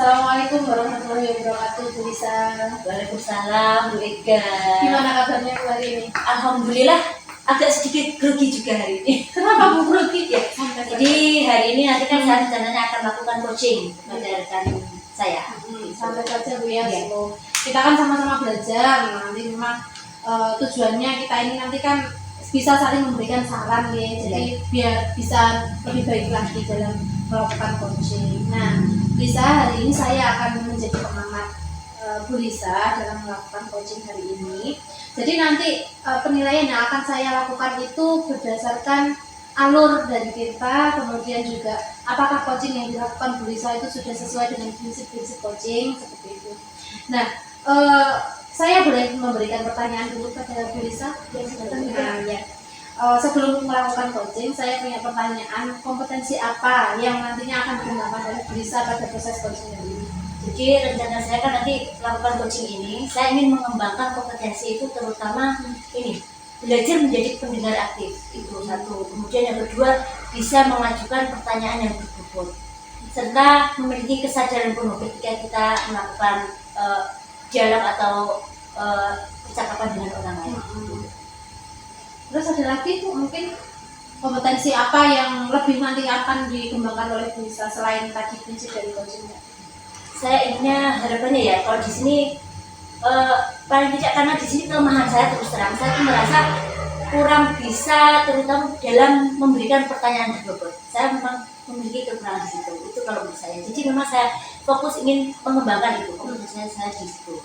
Assalamualaikum warahmatullahi wabarakatuh, Bu Lisa. Waalaikumsalam, Bu Ega. Gimana kabarnya Bu hari ini? Alhamdulillah, agak sedikit grogi juga hari ini. Kenapa Bu grogi? Ya, jadi hari ini nanti kan saya rencananya akan melakukan coaching pada rekan saya. Sampai saja Bu ya. Ya. Kita kan sama-sama belajar. Nanti memang tujuannya kita ini nanti kan bisa saling memberikan saran ya. Jadi biar bisa lebih baik lagi dalam melakukan coaching. Nah, Lisa, hari ini saya akan menjadi pengamat Bu Lisa dalam melakukan coaching hari ini. Jadi nanti penilaian yang akan saya lakukan itu berdasarkan alur dari kita, kemudian juga apakah coaching yang dilakukan Bu Lisa itu sudah sesuai dengan prinsip-prinsip coaching seperti itu. Nah, saya boleh memberikan pertanyaan dulu pada Bu Lisa? Sebelum melakukan coaching, saya punya pertanyaan, kompetensi apa yang nantinya akan digunakan oleh Bu Lisa pada proses coaching ini? Jadi rencana saya kan nanti melakukan coaching ini, saya ingin mengembangkan kompetensi itu terutama ini, belajar menjadi pendengar aktif, itu satu. Kemudian yang kedua, bisa mengajukan pertanyaan yang berbobot, serta memiliki kesadaran penuh ketika kita melakukan dialog atau percakapan dengan orang lain. Terus ada lagi tuh mungkin kompetensi apa yang lebih nanti akan dikembangkan oleh Bu Lisa selain tadi prinsip dari coachingnya? Saya inginnya harapannya ya, kalau di sini paling tidak karena di sini kelemahan saya terus terang, saya tuh merasa kurang bisa terutama dalam memberikan pertanyaan berbobot. Saya memang memiliki kekurangan di situ. Itu kalau menurut saya. Jadi memang saya fokus ingin mengembangkan itu. Kompetensinya saya di situ.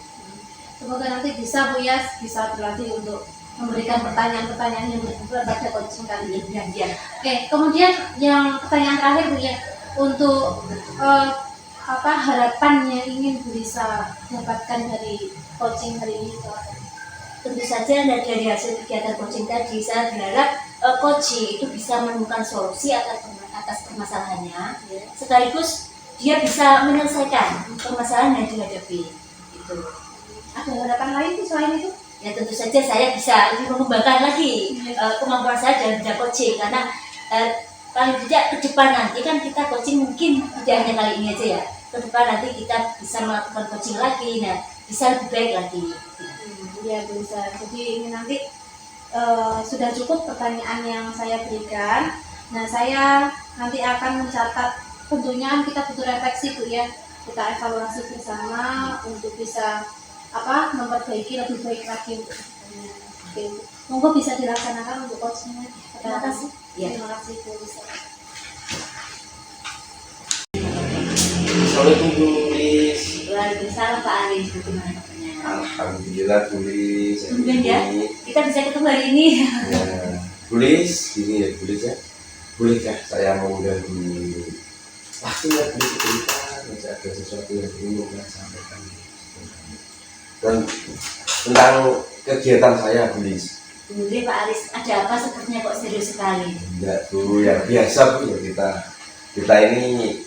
Semoga nanti bisa Bu ya, bisa berlatih untuk memberikan pertanyaan-pertanyaan yang berbobot pada coaching kali ini. Ya. Oke, kemudian yang pertanyaan terakhir Bu ya, untuk apa harapan yang ingin Bu Lisa dapatkan dari coaching hari ini? Tentu saja dari hasil kegiatan coaching tadi, saya berharap coaching itu bisa menemukan solusi atas permasalahannya, sekaligus dia bisa menyelesaikan permasalahan yang dihadapi. Itu. Ada harapan lain tuh selain itu? Ya tentu saja saya bisa lebih mengembangkan lagi kemampuan saya dalam bidang coaching, karena paling tidak ke depan nanti kan kita coaching mungkin tidak hanya kali ini aja ya, ke depan nanti kita bisa melakukan coaching lagi, nah bisa lebih baik lagi. Ya bisa. Jadi ini nanti sudah cukup pertanyaan yang saya berikan. Nah saya nanti akan mencatat, tentunya kita butuh refleksi Bu ya, kita evaluasi bersama untuk bisa memperbaiki lebih baik lagi. Oke. Monggo bisa dilaksanakan untuk coachingnya. Terima kasih. Terima kasih Bu Lisa. Assalamualaikum Bu Lis. Waalaikumsalam Pak Aris, bagaimana kabarnya? Alhamdulillah Bu Lis. Kemudian ya, kita bisa ketemu hari ini. Ya, Bu Lis, gini ya Bu Lis ya. Bolehkah saya mengundang di waktunya Bu Lis cerita, masih ada sesuatu yang ingin saya sampaikan dan tentang kegiatan saya Bu Lis. Boleh Pak Aris, ada apa sepertinya kok serius sekali? Enggak Bu, ya biasa Bu ya, kita ini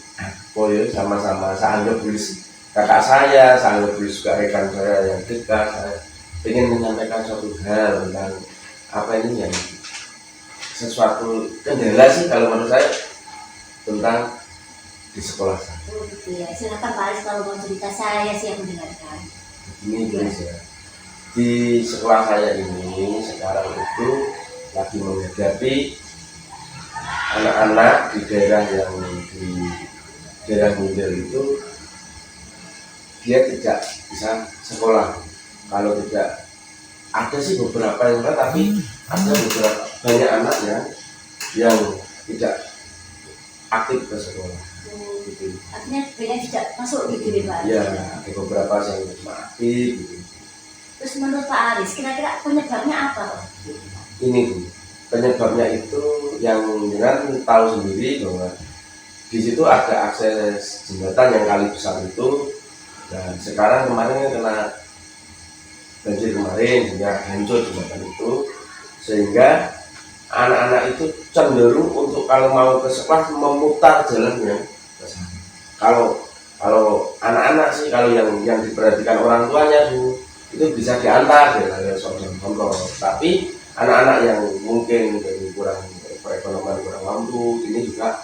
sama-sama saya anggap Bu Lis kakak saya anggap Bu Lis juga rekan saya yang dekat. Saya ingin menyampaikan suatu hal tentang apa ini yang sesuatu kendala sih kalau menurut saya tentang di sekolah saya. Oh gitu ya, silakan Pak Aris kalau mau cerita, saya siap mendengarkan. Ini Bu Lis ya, di sekolah saya ini sekarang itu lagi menghadapi anak-anak di daerah middle itu dia tidak bisa sekolah. Kalau tidak, ada sih beberapa yang enggak, tapi ada beberapa banyak anak yang tidak aktif ke sekolah. Gitu. Artinya banyak tidak masuk gitu ya Pak Aris? Ya, ada beberapa yang tidak aktif gitu. Terus menurut Pak Aris, kira-kira penyebabnya apa Pak? Ini Bu, penyebabnya itu yang dengan tahu sendiri bahwa di situ ada akses jembatan yang kali besar itu, dan sekarang kemarin kena banjir kemarin sehingga hancur jembatan itu, sehingga anak-anak itu cenderung untuk kalau mau ke sekolah memutar jalannya ke sana. Kalau anak-anak sih, kalau yang diperhatikan orang tuanya Bu, itu bisa diantar dengan soal-soal. Tapi anak-anak yang mungkin dari kurang perekonomian, kurang mampu, ini juga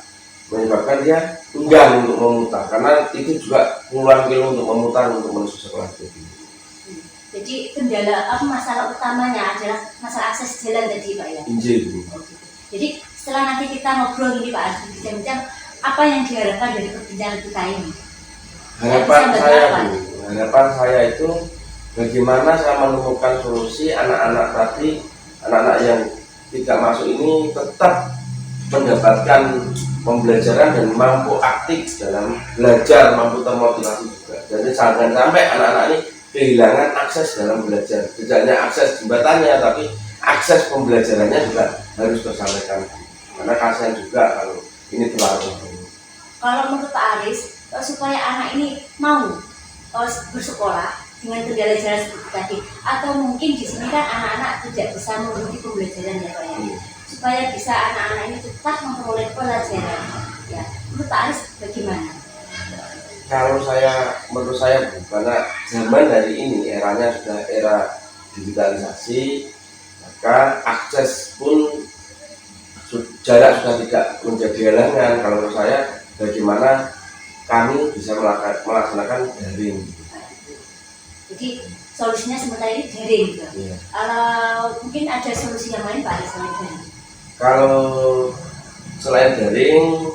menyebabkan dia enggan untuk memutar karena itu juga puluhan kilo untuk memutar untuk menuju sekolah itu. Jadi kendala apa masalah utamanya adalah masalah akses jalan tadi Pak ya. Injil. Jadi setelah nanti kita ngobrol ini Pak, bincang-bincang apa yang diharapkan dari perbincangan kita ini? Harapan saya itu bagaimana saya menemukan solusi anak-anak tadi, anak-anak yang tidak masuk ini tetap mendapatkan pembelajaran dan mampu aktif dalam belajar, mampu termotivasi juga. Jadi jangan sampai anak-anak ini kehilangan akses dalam belajar. Tidak hanya akses jembatannya, tapi akses pembelajarannya juga harus tersampaikan. Karena kasihan juga kalau ini terlalu. Kalau menurut Pak Aris, supaya anak ini mau bersekolah dengan kendala jalan seperti tadi, atau mungkin di sini kan anak-anak tidak bisa mengikuti pembelajaran ya Pak ya, supaya bisa anak-anak ini tetap memperoleh pelajaran. Ya, menurut Pak Aris bagaimana? Menurut saya karena zaman dari ini eranya sudah era digitalisasi, maka akses pun jarak sudah tidak menjadi halangan. Kalau menurut saya bagaimana kami bisa melaksanakan daring. Jadi solusinya sementara ini daring gitu. Iya. Mungkin ada solusi yang lain Pak Aris selain daring. Kalau selain daring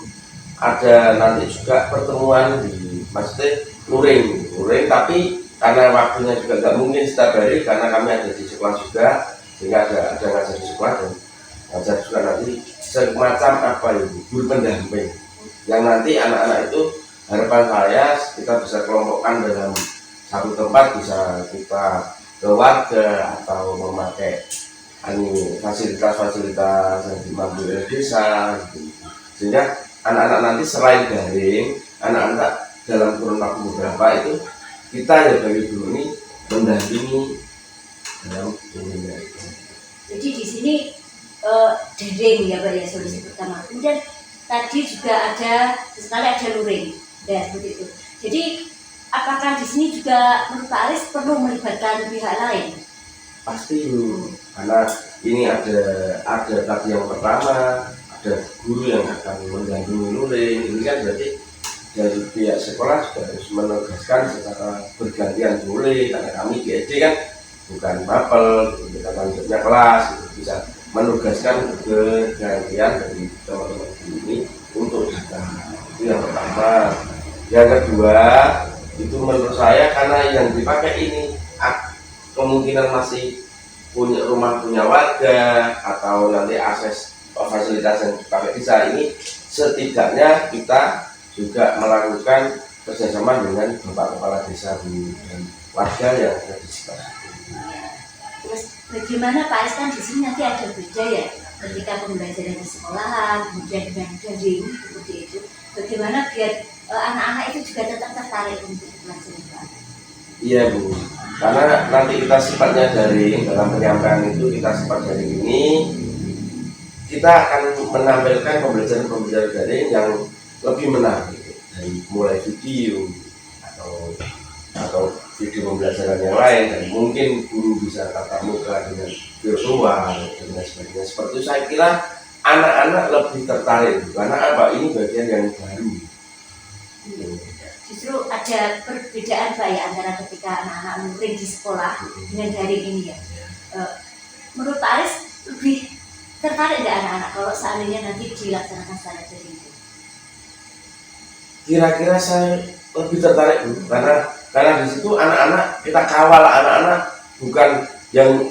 ada nanti juga pertemuan di maksudnya luring, tapi karena waktunya juga nggak mungkin setiap hari karena kami ada di sekolah juga, sehingga ada ngajar di sekolah dan ngajar juga nanti semacam apa itu guru pendamping yang nanti anak-anak itu harapan saya kita bisa kelompokkan dalam satu tempat, bisa kita ke warga atau memakai fasilitas-fasilitas yang dimampu oleh desa gitu. Sehingga anak-anak nanti selain daring, anak-anak dalam kurun waktu beberapa itu kita ya bagi guru ini mendampingi dalam dunia itu. Jadi di sini daring ya Pak ya solusi pertama. Kemudian tadi juga ada luring ya seperti itu. Jadi apakah di sini juga menurut Pak Aris perlu melibatkan pihak lain? Pasti karena ini ada tadi yang pertama ada guru yang akan mendampingi luring. Ini kan berarti dari pihak sekolah sudah harus menegaskan secara bergantian boleh karena kami di SD kan bukan mapel, kita tanggung kelas gitu, bisa menugaskan bergantian dari teman-teman ini untuk datang. Itu yang pertama. Yang kedua itu menurut saya karena yang dipakai ini kemungkinan masih punya rumah punya warga atau nanti akses fasilitas yang dipakai bisa ini setidaknya kita juga melakukan kerjasama dengan Bapak Kepala Desa dan warga yang ada di sekitar. Terus bagaimana Pak Aris kan di sini nanti ada beda ya ketika pembelajaran di sekolahan kemudian dengan daring seperti itu. Bagaimana biar anak-anak itu juga tetap tertarik untuk belajar Pak? Iya Bu, karena nanti kita sifatnya daring dalam penyampaian itu kita sifat daring ini kita akan menampilkan pembelajaran daring yang lebih menarik dari mulai video atau video pembelajaran yang lain dan mungkin guru bisa tatap muka dengan virtual dan lain sebagainya. Seperti itu saya kira anak-anak lebih tertarik karena apa ini bagian yang baru. Justru ada perbedaan Pak ya antara ketika anak-anak luring di sekolah dengan daring ini ya. Menurut Pak Aris lebih tertarik nggak anak-anak kalau seandainya nanti dilaksanakan secara daring itu? Kira-kira saya lebih tertarik Bu, karena di situ anak-anak kita kawal anak-anak bukan yang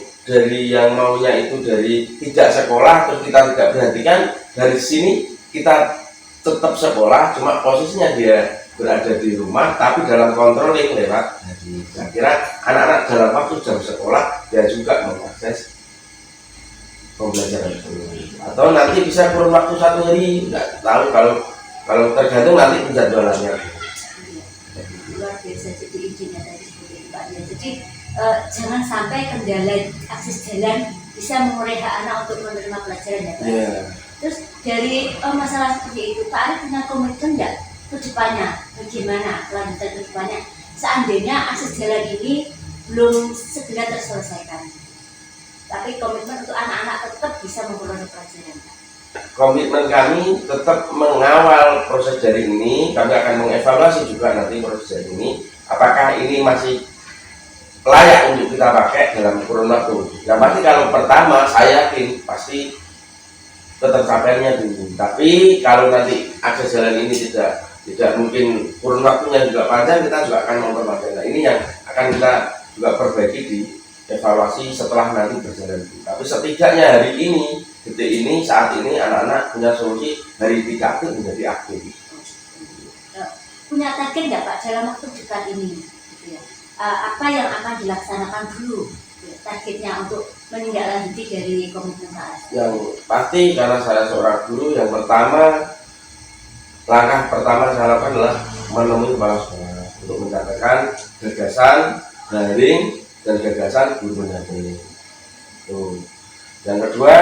maunya itu dari tidak sekolah terus kita tidak perhatikan dari sini kita tetap sekolah cuma posisinya dia berada di rumah tapi dalam controlling lewat. Jadi saya kira anak-anak dalam waktu jam sekolah dia juga mengakses pembelajaran itu atau nanti bisa kurun waktu 1 hari nggak tahu kalau tergantung nanti penjadwalannya. Luar biasa jadi izinnya tadi seperti itu Pak ya. Jadi jangan sampai kendala akses jalan bisa mengurangi hak anak untuk menerima pelajaran ya Pak. Yeah. Terus dari masalah seperti itu Pak Aris punya komitmen nggak ke depannya? Bagaimana kelanjutan ke depannya seandainya akses jalan ini belum segera terselesaikan? Tapi komitmen untuk anak-anak tetap bisa memperoleh pelajaran Pak. komitmen kami tetap mengawal proses daring ini. Kami akan mengevaluasi juga nanti proses daring ini, apakah ini masih layak untuk kita pakai dalam kurun waktu. Yang pasti kalau pertama saya yakin pasti ketercapaiannya tinggi. Tapi kalau nanti akses jalan ini tidak mungkin kurun waktunya juga panjang, kita juga akan memperpanjang. Nah, ini yang akan kita juga perbaiki di evaluasi setelah nanti berjalan. Tapi setidaknya hari ini, detik ini, saat ini anak-anak punya solusi dari tidak aktif menjadi aktif. Punya target nggak Pak dalam waktu dekat ini? Gitu ya. Apa yang akan dilaksanakan dulu? Targetnya untuk menindaklanjuti dari komitmen Pak? Yang pasti karena saya seorang guru, yang pertama, langkah pertama saya lakukan adalah menemui kepala sekolah untuk menyampaikan gagasan daring dan gagasan guru mendamping. Yang kedua,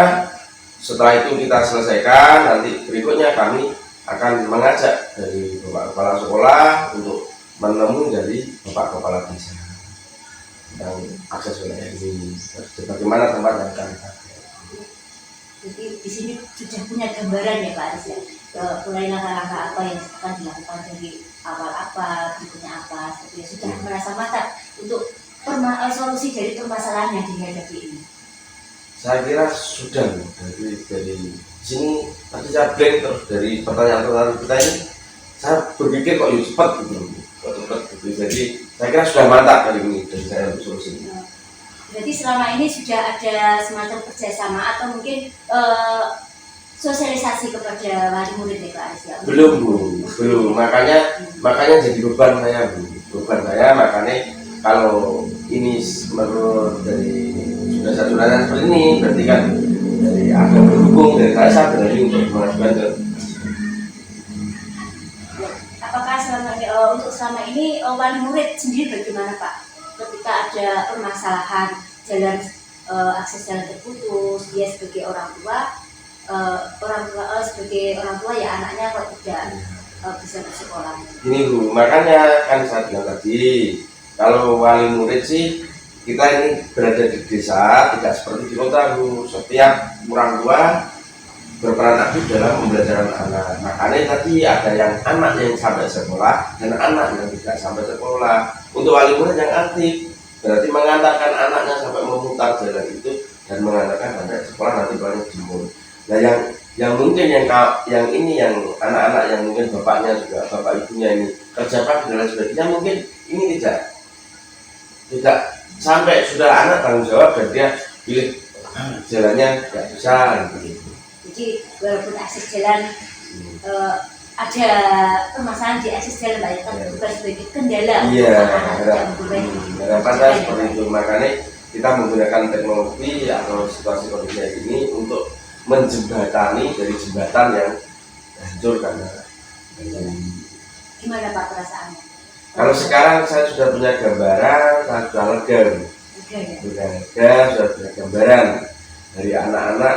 setelah itu kita selesaikan, nanti berikutnya kami akan mengajak dari Bapak Kepala Sekolah untuk menemui dari Bapak Kepala Desa yang akses wilayah ini, bagaimana tempat yang kami pakai. Jadi di sini sudah punya gambaran ya Pak Aris ya, mulai langkah-langkah apa yang akan dilakukan dari awal apa, berikutnya apa, seperti itu. Sudah merasa matang untuk solusi dari permasalahan yang dihadapi ini. Saya kira sudah dari sini nanti saya blank terus dari pertanyaan kita ini, saya berpikir kok cepat gitu, jadi saya kira sudah mantap kali ini dari saya untuk solusi. Berarti selama ini sudah ada semacam kerjasama atau mungkin sosialisasi kepada wali murid ya Pak Aris ya? Belum, makanya jadi beban saya, makanya kalau ini menurut dari saudara-saudara seperti ini, berarti kan dari ada pendukung dari saya berani untuk mengajukan ke. Apakah selama ini wali murid sendiri bagaimana Pak? Ketika ada permasalahan jalan akses jalan terputus, dia sebagai orang tua sebagai orang tua ya anaknya kok tidak bisa bersekolah. Ini Bu, makanya kan saya bilang tadi, kalau wali murid sih kita ini berada di desa, tidak seperti di kota Bu. Setiap orang tua berperan aktif dalam pembelajaran anak. Makanya tadi ada yang anak yang sampai sekolah dan anak yang tidak sampai sekolah. Untuk wali murid yang aktif berarti mengantarkan anaknya sampai memutar jalan itu dan mengantarkan sampai sekolah, nanti banyak jemput. Nah yang mungkin yang ini yang anak-anak yang mungkin bapaknya juga bapak ibunya ini kerja pagi dan sebagainya, mungkin ini tidak sampai sudah anak tanggung jawab dan dia pilih jalannya tidak bisa gitu. Jadi walaupun akses jalan ada permasalahan di akses jalan Pak, kan bukan sebagai kendala untuk anak-anak harapan saya seperti itu. Makanya kita menggunakan teknologi atau situasi kondisi ini untuk menjembatani dari jembatan yang hancur karena gimana Pak perasaannya? Kalau sekarang saya sudah punya gambaran, saya sudah lega, sudah punya gambaran dari anak-anak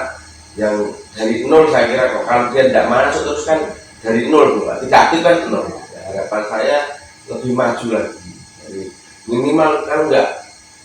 yang dari nol. Saya kira kalau dia tidak masuk terus kan dari nol, tidak aktif kan nol. Ya, harapan saya lebih maju lagi. Jadi minimal kan enggak,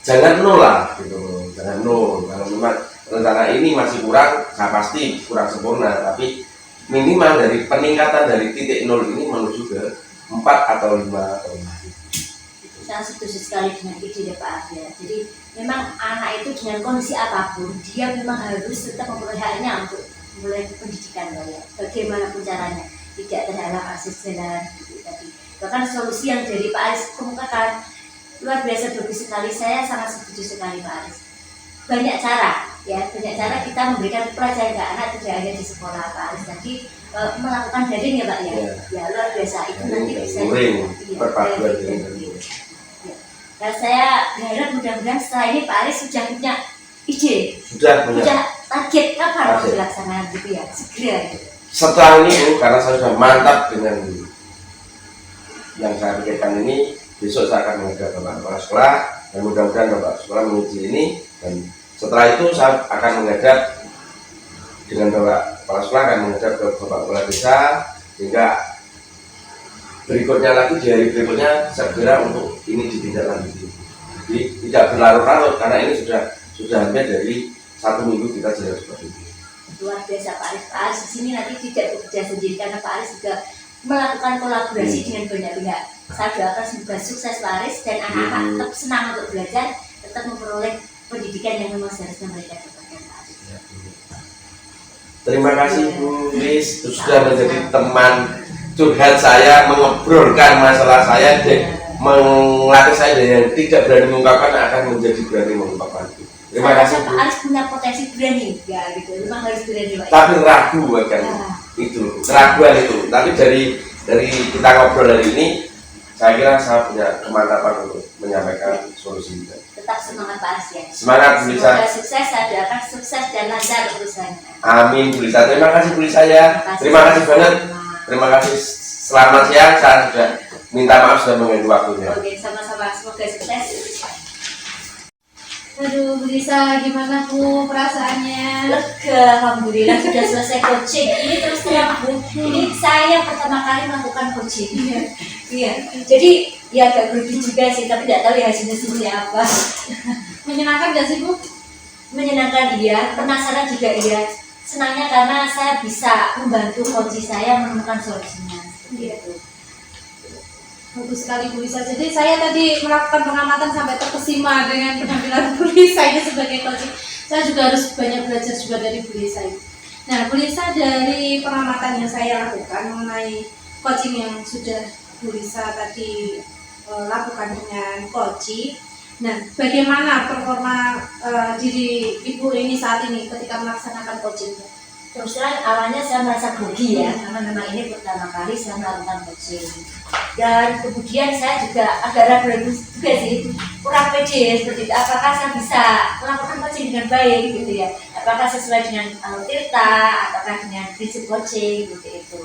jangan nol lah, gitu. Jangan nol. Kalau memang rencana ini masih kurang, saya pasti kurang sempurna. Tapi minimal dari peningkatan dari titik nol ini menuju ke 4 atau 5 atau 5. Saya setuju sekali dengan ide Pak Arya. Jadi memang anak itu dengan kondisi apapun dia memang harus tetap memperoleh haknya untuk mulai pendidikan ya. Bagaimanapun caranya, tidak terhalang akses jalan gitu tadi. Bahkan solusi yang dari Pak Aris kemukakan luar biasa bagus sekali. Saya sangat setuju sekali Pak Aris. Banyak cara kita memberikan pelajaran ke anak tidak hanya di sekolah Pak Aris tadi. Melakukan daring ya Pak ya, ya luar biasa itu nanti bisa perpaduan. Dan saya berharap mudah-mudahan setelah ini Pak Aris sudah punya ide, sudah punya target kapan mau dilaksanakan gitu ya, segera. Setelah ini karena saya sudah mantap dengan yang saya pikirkan ini, besok saya akan menghadap Bapak Kepala Sekolah dan mudah-mudahan Bapak Sekolah menguji ini, dan setelah itu saya akan menghadap dengan Bapak Kepala Sekolah akan menghadap ke Bapak Kepala Desa, sehingga berikutnya lagi di hari berikutnya segera untuk ini ditindaklanjuti. Jadi tidak berlarut-larut karena ini sudah hampir dari 1 minggu kita jalan seperti ini. luar biasa Pak Aris. Pak Aris di sini nanti tidak bekerja sendiri karena Pak Aris juga melakukan kolaborasi dengan banyak pihak. Saya doakan semoga sukses Pak Aris dan anak-anak tetap senang untuk belajar, tetap memperoleh pendidikan yang memang seharusnya mereka dapatkan Pak Aris. Terima kasih Bu Lis sudah menjadi teman curhat saya, mengobrolkan masalah saya dan melatih saya yang tidak berani mengungkapkan akan menjadi berani mengungkapkan. Terima kasih Pak Bu. Aris punya potensi berani, ya gitu. Memang harus berani Pak. Tapi ragu kan itu, keraguan itu. Tapi dari kita ngobrol hari ini, saya kira saya punya kemantapan untuk menyampaikan solusi kita. Tetap semangat Pak Aris ya. Semangat Bu Lisa. Semoga sukses, saya doakan sukses dan lancar urusannya. Amin Bu Lisa. Terima kasih Bu Lisa ya. Terima kasih banget. Terima kasih. Selamat siang. Saya sudah minta maaf sudah mengganggu waktunya. Oke, sama-sama. Semoga sukses. Aduh, Bu Lisa, gimana Bu perasaannya? Lega, alhamdulillah sudah selesai coaching. Ini terus terang Bu, ini saya pertama kali melakukan coaching. Iya, jadi ya agak grogi juga sih, tapi tidak tahu ya hasilnya seperti apa. Menyenangkan gak sih Bu? Menyenangkan iya, penasaran juga iya. Senangnya karena saya bisa membantu coach saya menemukan solusinya. Seperti itu. Bagus sekali Bu Lisa. Jadi saya tadi melakukan pengamatan sampai terkesima dengan penampilan Bu Lisa ini sebagai coaching. Saya juga harus banyak belajar juga dari Bu Lisa ini. Nah, Bu Lisa, dari pengamatan yang saya lakukan mengenai coaching yang sudah Bu Lisa tadi lakukan dengan coaching. Nah, bagaimana performa diri Ibu ini saat ini ketika melaksanakan coaching? Terus terang awalnya saya merasa grogi ya, karena memang ini pertama kali saya melakukan coaching. Dan kemudian saya juga agak ragu-ragu juga sih, kurang pede ya seperti itu. Apakah saya bisa melakukan coaching dengan baik gitu ya? Apakah sesuai dengan Tirta, apakah dengan prinsip coaching gitu itu?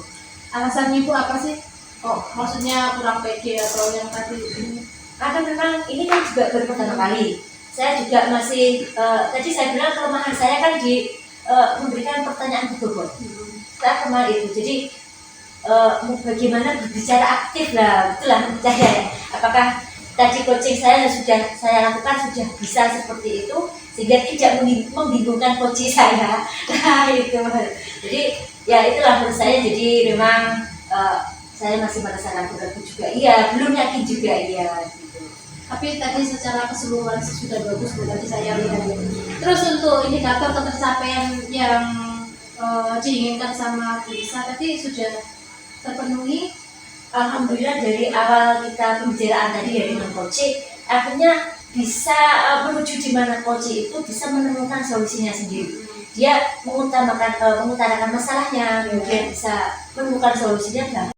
Alasannya Ibu apa sih? Oh, maksudnya kurang pede atau yang tadi ini? Karena memang ini kan juga baru pertama kali. Saya juga masih, tadi saya bilang kelemahan saya kan di memberikan pertanyaan berbobot. Saya kemarin itu, jadi bagaimana berbicara aktif lah, itulah percaya ya. Apakah tadi coaching saya sudah saya lakukan sudah bisa seperti itu sehingga tidak membingungkan coach saya. Nah itu, jadi ya itulah menurut saya. Jadi memang saya masih merasa ragu-ragu juga, iya, belum yakin juga, iya. Gitu. Tapi tadi secara keseluruhan sudah bagus Bu, tadi saya lihat. Terus untuk indikator ketercapaian yang diinginkan sama Bu Lisa tadi sudah terpenuhi? Alhamdulillah dari awal kita pembicaraan tadi ya dengan coach, akhirnya bisa menuju di mana coach itu bisa menemukan solusinya sendiri. Dia mengutarakan masalahnya, kemudian bisa menemukan solusinya.